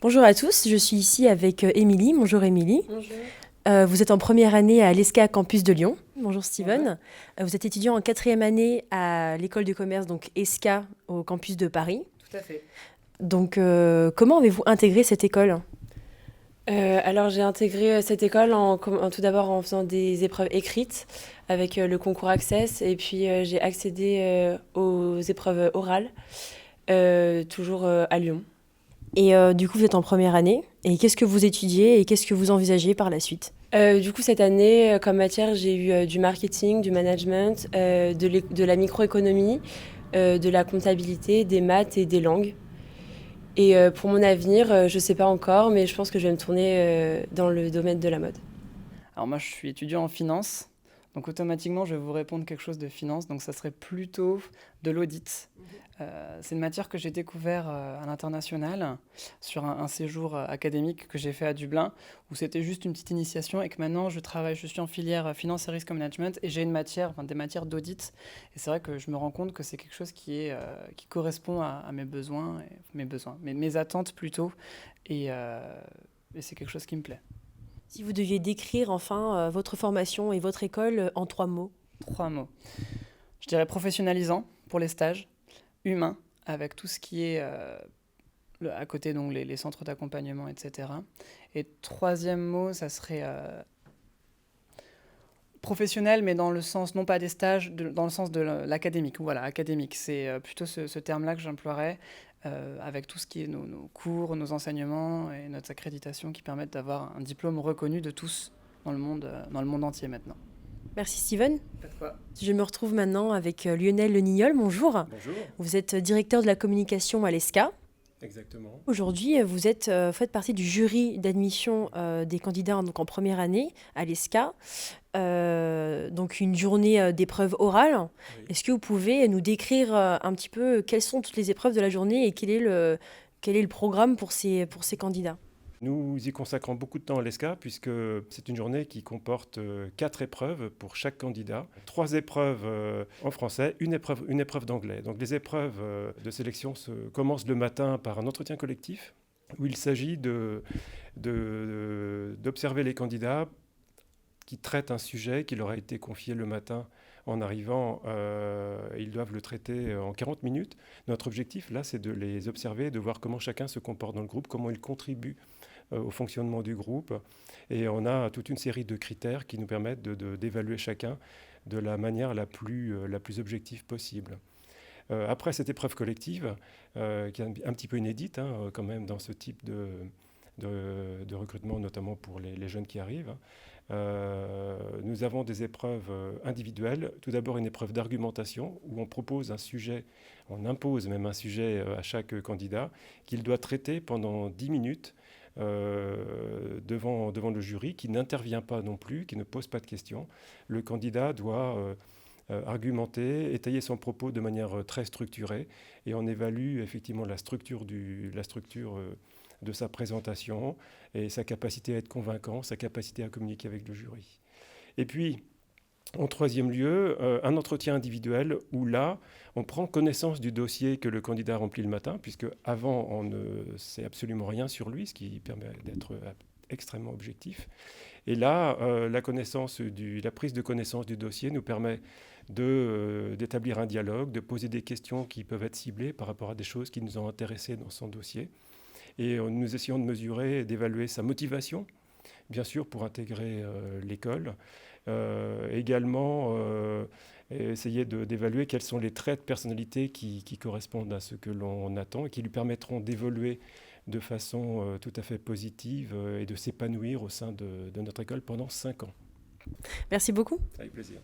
Bonjour à tous, je suis ici avec Émilie. Bonjour Émilie. Bonjour. Vous êtes en première année à l'ESCA Campus de Lyon. Bonjour Steven. Bonjour. Vous êtes étudiant en quatrième année à l'école de commerce, donc ESCA, au campus de Paris. Tout à fait. Donc, comment avez-vous intégré cette école? Alors j'ai intégré cette école tout d'abord en faisant des épreuves écrites avec le concours Access et puis j'ai accédé aux épreuves orales, toujours à Lyon. Et du coup, vous êtes en première année. Et qu'est-ce que vous étudiez et qu'est-ce que vous envisagez par la suite? Du coup cette année comme matière j'ai eu du marketing, du management, de la microéconomie, de la comptabilité, des maths et des langues. Et pour mon avenir, je ne sais pas encore, mais je pense que je vais me tourner dans le domaine de la mode. Alors moi, je suis étudiant en finance, donc automatiquement, je vais vous répondre quelque chose de finance, donc ça serait plutôt de l'audit. C'est une matière que j'ai découvert à l'international sur un séjour académique que j'ai fait à Dublin, où c'était juste une petite initiation et que maintenant je suis en filière finance et risk management et j'ai une matière, enfin, des matières d'audit. Et c'est vrai que je me rends compte que c'est quelque chose qui correspond à mes besoins, mes attentes plutôt, et, euh, et c'est quelque chose qui me plaît. Si vous deviez décrire enfin votre formation et votre école en 3 mots. 3 mots. Je dirais professionnalisant pour les stages, humain avec tout ce qui est à côté, donc les centres d'accompagnement, etc. Et troisième mot, ça serait professionnel, mais dans le sens, non pas des stages, dans le sens de l'académique. Voilà, académique, c'est plutôt ce terme-là que j'emploierais, avec tout ce qui est nos cours, nos enseignements et notre accréditation qui permettent d'avoir un diplôme reconnu de tous dans le monde entier maintenant. Merci Steven. Pas de quoi. Je me retrouve maintenant avec Lionel Lenignol. Bonjour. Bonjour, Vous êtes directeur de la communication à l'ESCA. exactement. Aujourd'hui, faites partie du jury d'admission des candidats donc en première année à l'ESCA. Donc une journée d'épreuves orales. Oui. Est-ce que vous pouvez nous décrire un petit peu quelles sont toutes les épreuves de la journée et quel est le programme pour ces candidats? Nous y consacrons beaucoup de temps à l'ESCA puisque c'est une journée qui comporte 4 épreuves pour chaque candidat. 3 épreuves en français, une épreuve d'anglais. Donc les épreuves de sélection commencent le matin par un entretien collectif où il s'agit d'observer les candidats qui traitent un sujet qui leur a été confié le matin en arrivant. Ils doivent le traiter en 40 minutes. Notre objectif, là, c'est de les observer, de voir comment chacun se comporte dans le groupe, comment il contribue au fonctionnement du groupe. Et on a toute une série de critères qui nous permettent d'évaluer chacun de la manière la plus objective possible. Après cette épreuve collective, qui est un petit peu inédite quand même dans ce type de recrutement, notamment pour les jeunes qui arrivent, nous avons des épreuves individuelles. Tout d'abord une épreuve d'argumentation où on propose un sujet, on impose même un sujet à chaque candidat qu'il doit traiter pendant 10 minutes devant le jury, qui n'intervient pas non plus, qui ne pose pas de questions. Le candidat doit argumenter, étayer son propos de manière très structurée, et on évalue effectivement la structure de sa présentation et sa capacité à être convaincant, sa capacité à communiquer avec le jury. Et puis, en troisième lieu, un entretien individuel où là, on prend connaissance du dossier que le candidat remplit le matin, puisque avant, on ne sait absolument rien sur lui, ce qui permet d'être extrêmement objectif. Et là, la prise de connaissance du dossier nous permet d'établir un dialogue, de poser des questions qui peuvent être ciblées par rapport à des choses qui nous ont intéressés dans son dossier. Et nous essayons de mesurer et d'évaluer sa motivation, bien sûr, pour intégrer l'école. Également, essayer d'évaluer quels sont les traits de personnalité qui correspondent à ce que l'on attend et qui lui permettront d'évoluer de façon tout à fait positive et de s'épanouir au sein de notre école pendant 5 ans. Merci beaucoup. Avec plaisir.